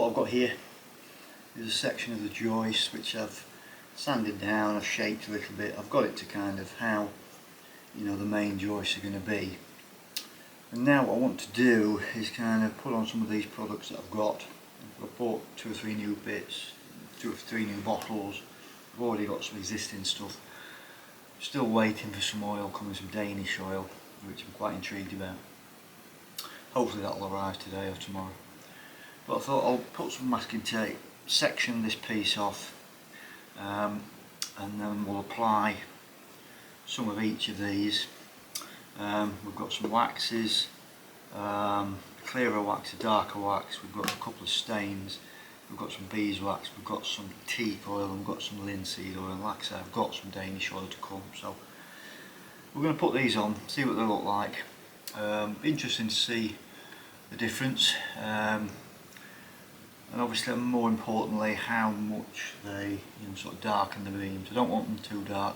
what I've got here is a section of the joist which I've sanded down, I've shaped a little bit. I've got it to kind of how, you know, the main joists are going to be. And now what I want to do is kind of put on some of these products that I've got. I've bought 2 or 3 new bits, 2 or 3 new bottles. I've already got some existing stuff. Still waiting for some oil coming, some Danish oil, which I'm quite intrigued about. Hopefully that'll arrive today or tomorrow. But I thought I'll put some masking tape, section this piece off, and then we'll apply some of each of these. We've got some waxes, clearer wax, a darker wax, we've got a couple of stains, we've got some beeswax, we've got some teak oil, and we've got some linseed oil, and like I say, I've got some Danish oil to come. So we're going to put these on, see what they look like. Interesting to see the difference, and obviously more importantly how much they, you know, sort of darken the beams. I don't want them too dark,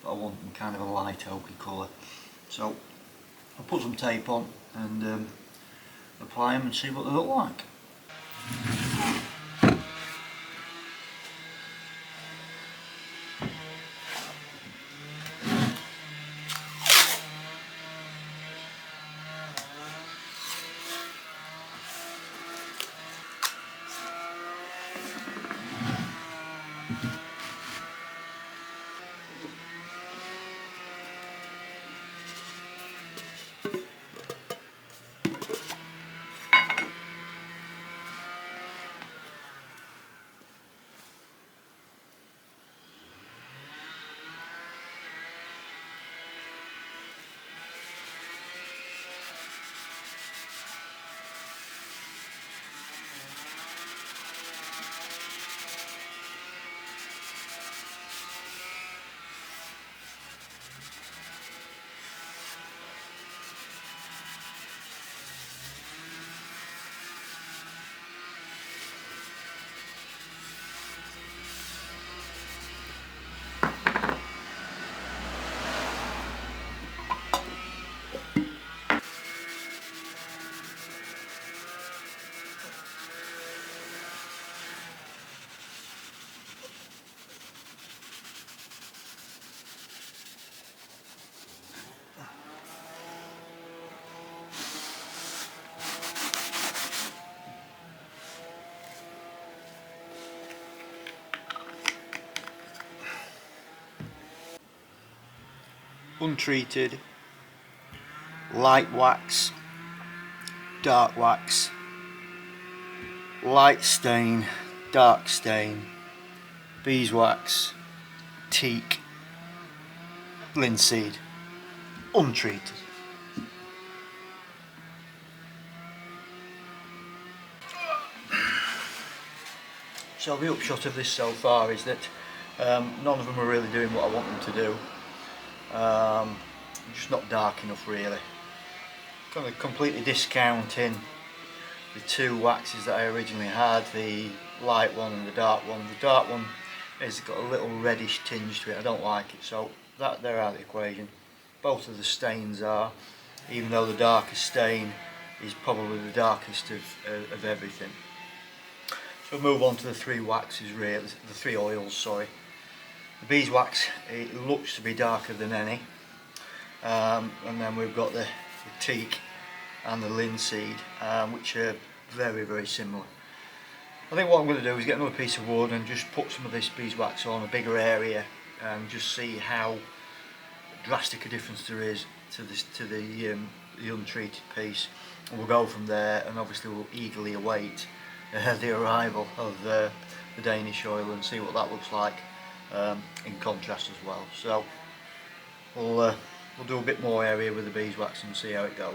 but I want them kind of a light ochre colour. So I'll put some tape on and apply them and see what they look like. Untreated, light wax, dark wax, light stain, dark stain, beeswax, teak, linseed, untreated. So the upshot of this so far is that none of them are really doing what I want them to do. Just not dark enough really. Kind of completely discounting the 2 waxes that I originally had, the light one and the dark one. The dark one has got a little reddish tinge to it, I don't like it, so they're out of the equation. Both of the stains are, even though the darkest stain is probably the darkest of everything. So we'll move on to the 3 waxes really, the 3 oils, sorry. The beeswax, it looks to be darker than any, and then we've got the teak and the linseed, which are very, very similar. I think what I'm going to do is get another piece of wood and just put some of this beeswax on a bigger area and just see how drastic a difference there is to the untreated piece, and we'll go from there. And obviously we'll eagerly await the arrival of the Danish oil and see what that looks like in contrast as well. So we'll do a bit more area with the beeswax and see how it goes.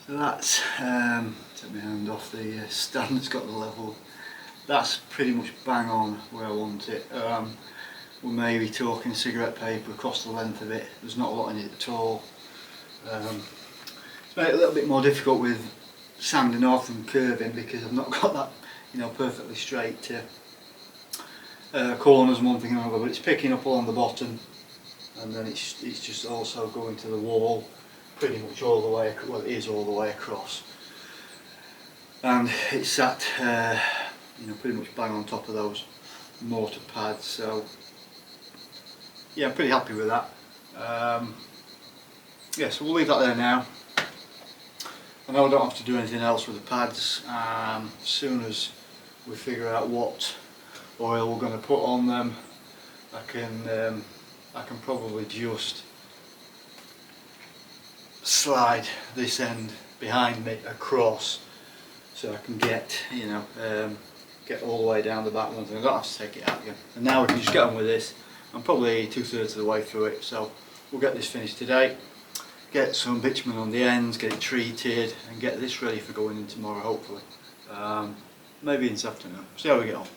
So that's, take my hand off the stand that's got the level, that's pretty much bang on where I want it. We're maybe talking cigarette paper across the length of it, there's not a lot in it at all. It's made it a little bit more difficult with sanding off and curving because I've not got that, you know, perfectly straight corners and one thing and another, but it's picking up along the bottom, and then it's just also going to the wall pretty much all the way, well it is all the way across, and it's sat you know, pretty much bang on top of those mortar pads. So yeah, I'm pretty happy with that. Yeah, so we'll leave that there now. I know I don't have to do anything else with the pads. As soon as we figure out what oil we're going to put on them, I can probably just slide this end behind me across, so I can get, you know, get all the way down the back ones, and I don't have to take it out again. And now we can just get on with this. I'm probably 2/3 of the way through it, so we'll get this finished today, get some bitumen on the ends, get it treated, and get this ready for going in tomorrow, hopefully. Maybe this afternoon. See how we get on.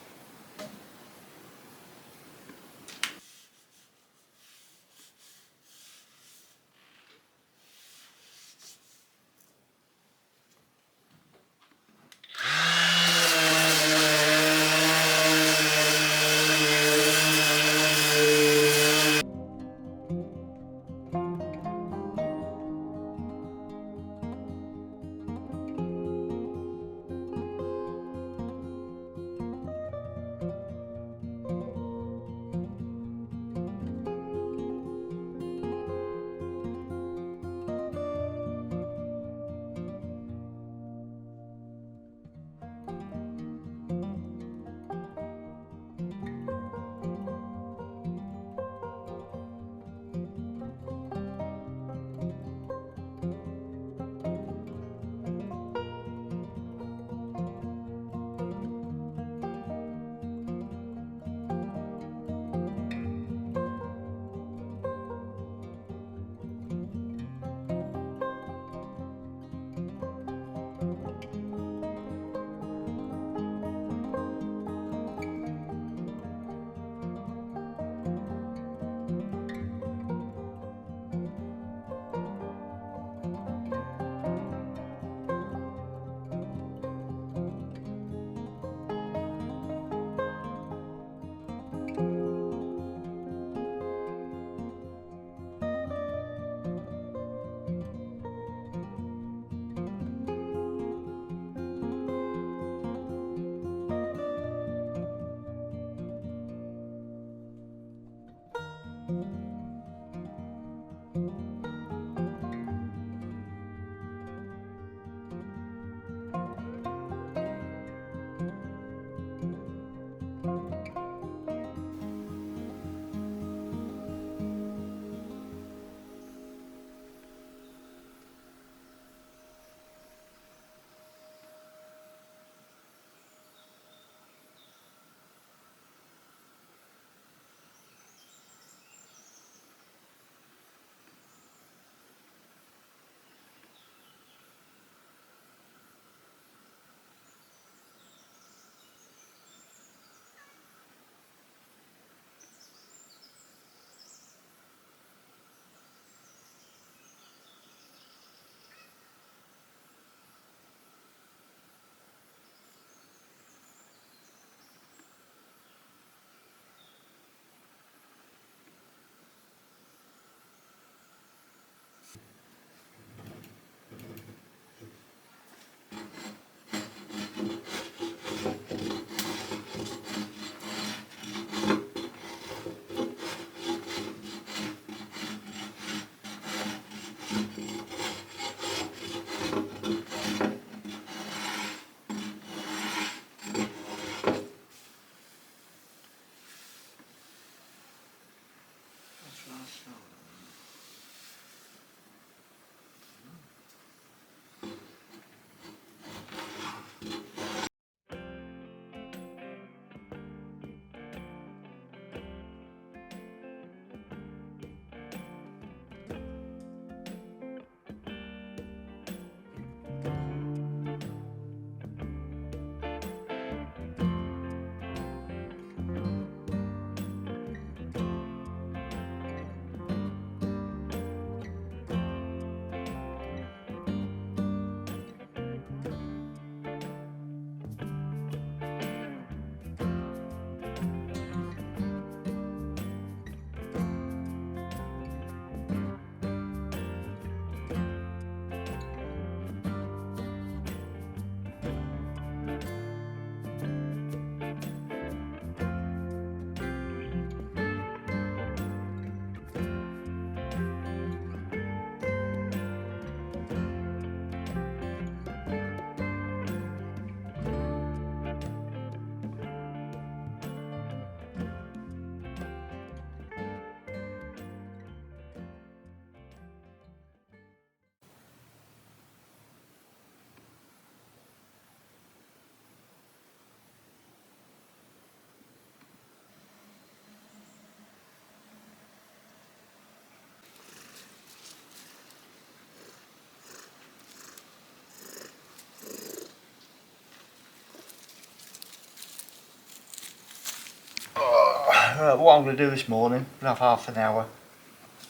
What I'm going to do this morning, I'm going to have half an hour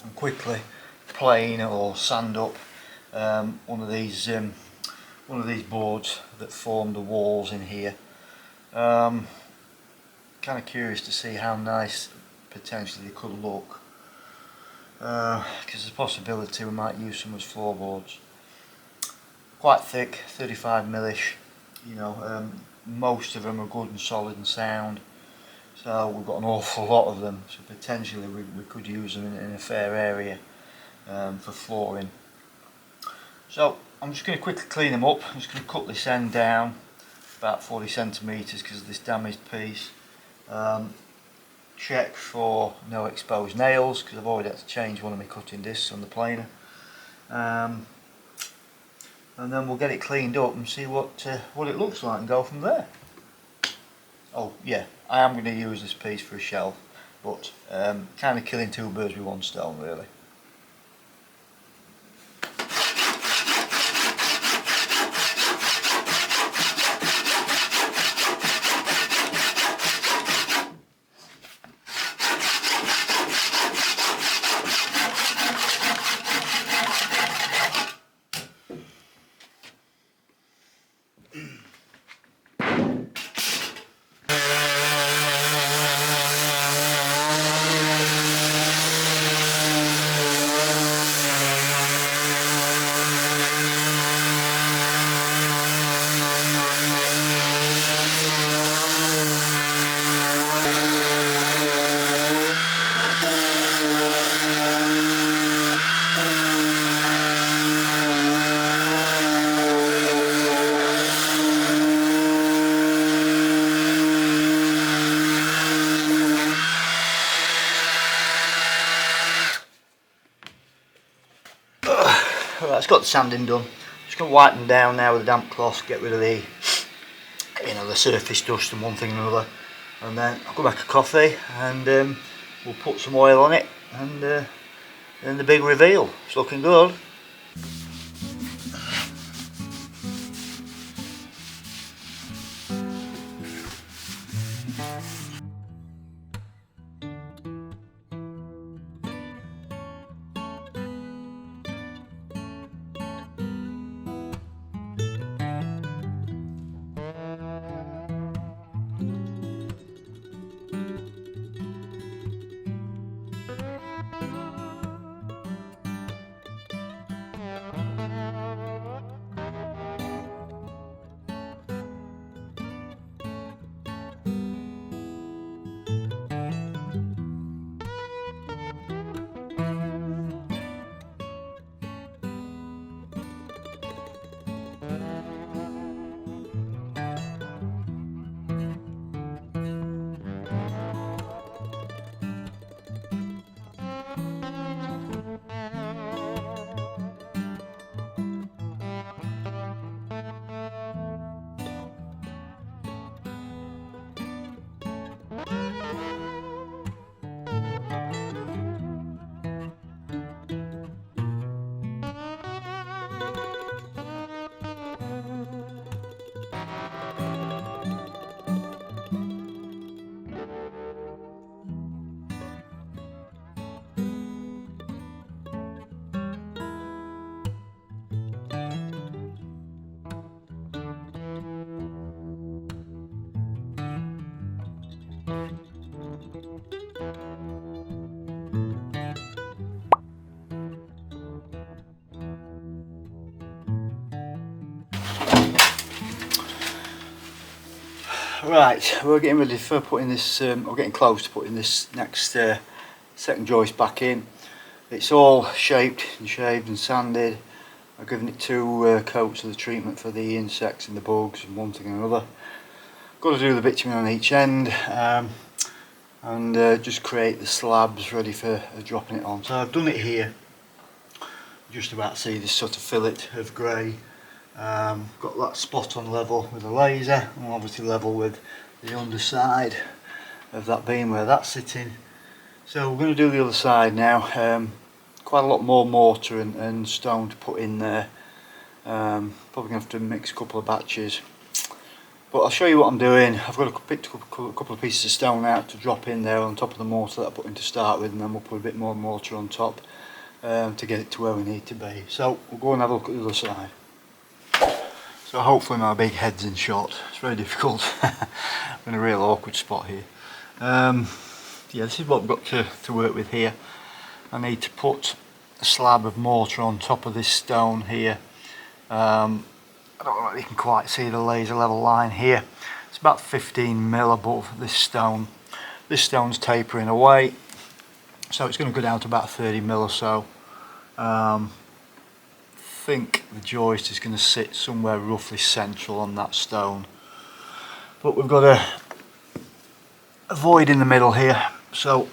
and quickly plane or sand up one of these boards that form the walls in here. Kind of curious to see how nice potentially they could look, because there's a possibility we might use some as floorboards. Quite thick, 35mm, you know, most of them are good and solid and sound. So we've got an awful lot of them, so potentially we could use them in a fair area for flooring. So I'm just going to quickly clean them up. I'm just going to cut this end down about 40cm because of this damaged piece. Check for no exposed nails because I've already had to change one of my cutting discs on the planer. And then we'll get it cleaned up and see what it looks like and go from there. Oh yeah, I am going to use this piece for a shelf, but kind of killing two birds with one stone really. Right, it's got the sanding done. Just going to wipe them down now with a damp cloth, get rid of the, you know, the surface dust and one thing and another. And then I'll go make a coffee and we'll put some oil on it and then the big reveal. It's looking good. Right, we're getting ready for putting this, or getting close to putting this next second joist back in. It's all shaped and shaved and sanded. I've given it 2 coats of the treatment for the insects and the bugs and one thing and another. Got to do the bitumen on each end and just create the slabs ready for dropping it on. So I've done it here. Just about to see this sort of fillet of grey. Got that spot on level with a laser, and obviously level with the underside of that beam where that's sitting. So we're going to do the other side now. Quite a lot more mortar and stone to put in there. Probably going to have to mix a couple of batches. But I'll show you what I'm doing. I've picked a couple of pieces of stone out to drop in there on top of the mortar that I put in to start with, and then we'll put a bit more mortar on top to get it to where we need to be. So we'll go and have a look at the other side. So hopefully my big head's in shot. It's very difficult. I'm in a real awkward spot here. Yeah, this is what I've got to work with here. I need to put a slab of mortar on top of this stone here. I don't know if you can quite see the laser level line here. It's about 15mm above this stone. This stone's tapering away, so it's going to go down to about 30mm or so. I think the joist is going to sit somewhere roughly central on that stone, but we've got a void in the middle here, so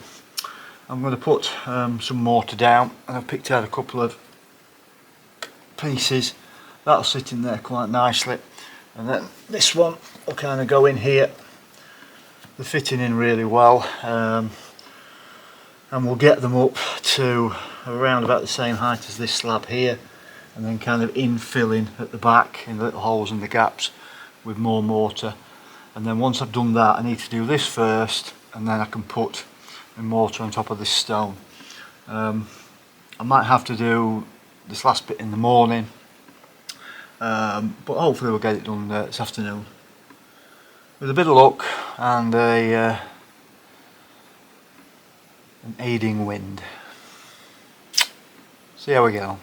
I'm going to put some mortar down, and I've picked out a couple of pieces that'll sit in there quite nicely, and then this one will kind of go in here. They're fitting in really well, and we'll get them up to around about the same height as this slab here, and then kind of infilling at the back in the little holes and the gaps with more mortar. And then once I've done that, I need to do this first, and then I can put the mortar on top of this stone. I might have to do this last bit in the morning, but hopefully we'll get it done this afternoon. With a bit of luck and an aiding wind. See how we get on.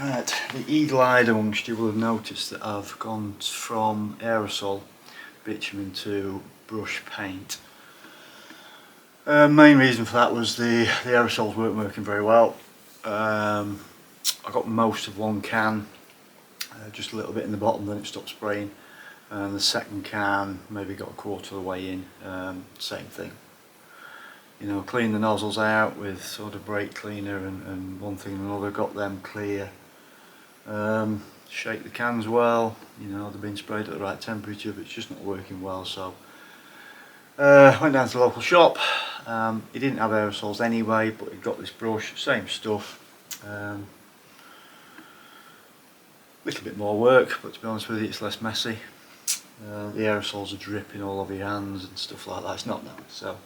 Right, the eagle-eyed amongst you will have noticed that I've gone from aerosol bitumen to brush paint. Main reason for that was the aerosols weren't working very well. I got most of one can, just a little bit in the bottom, then it stopped spraying, and the second can maybe got a quarter of the way in. Same thing. You know, clean the nozzles out with sort of brake cleaner and one thing and another, got them clear. Shake the cans well, you know, they've been sprayed at the right temperature, but it's just not working well, so went down to the local shop. He didn't have aerosols anyway, but he got this brush, same stuff. Little bit more work, but to be honest with you, it's less messy. The aerosols are dripping all over your hands and stuff like that. It's not nice. So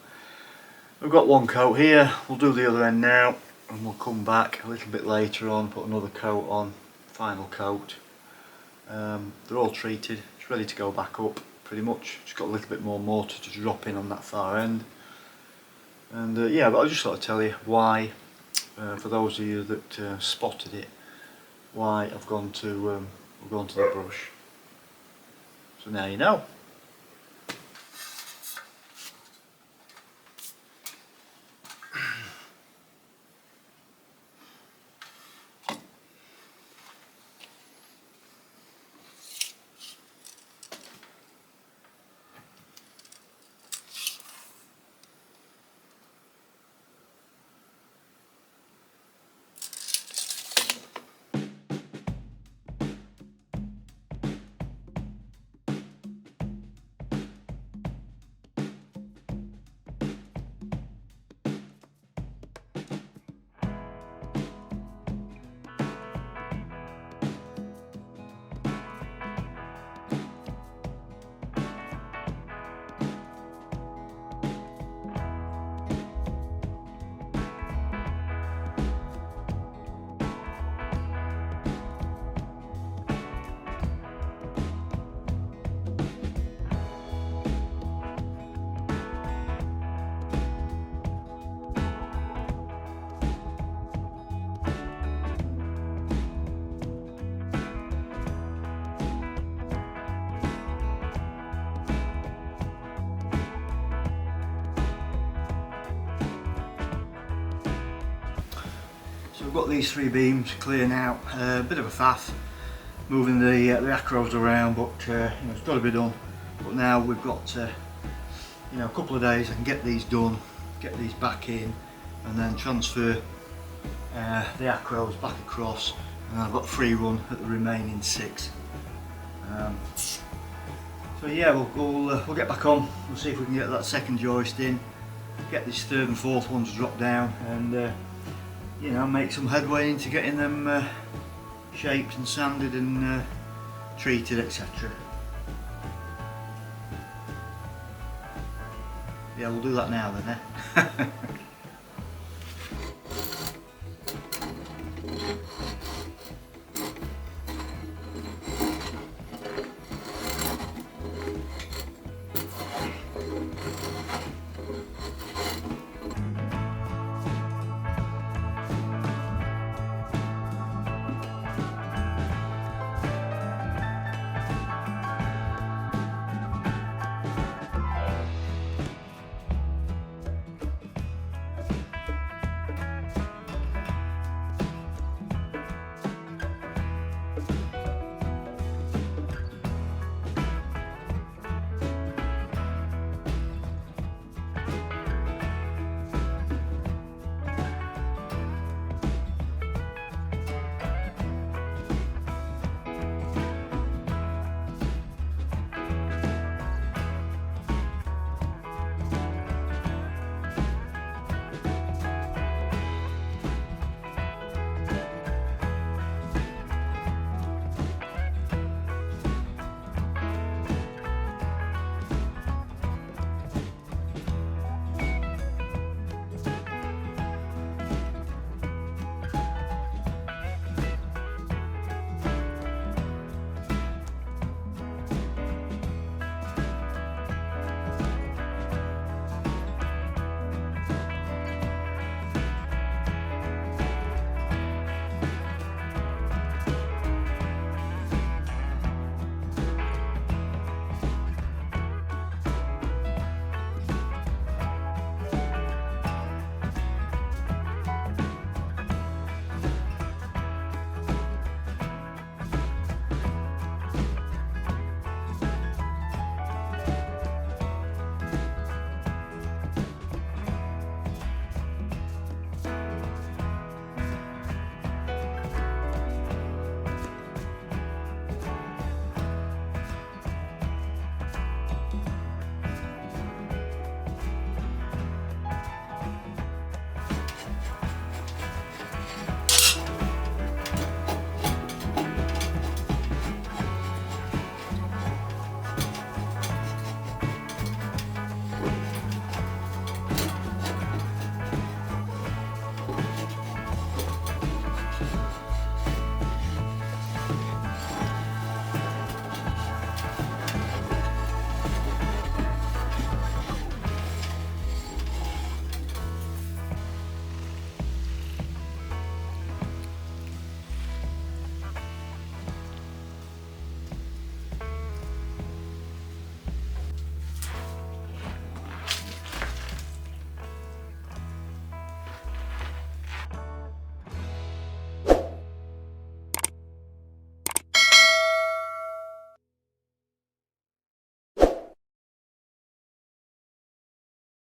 we've got one coat here, we'll do the other end now, and we'll come back a little bit later on, put another coat on, final coat. They're all treated, it's ready to go back up pretty much. Just got a little bit more mortar to drop in on that far end. And yeah, but I just thought I'd tell you why, for those of you that spotted it, why I've gone to the brush. So now you know. So we've got these three beams clear now. A bit of a faff moving the acros around, but you know, it's got to be done. But now we've got you know, a couple of days I can get these done, get these back in, and then transfer the acros back across, and I've got free run at the remaining 6. So yeah, we'll get back on. We'll see if we can get that second joist in, get this third and fourth one to drop down, and you know, make some headway into getting them shaped and sanded and treated, etc. Yeah, we'll do that now then, eh?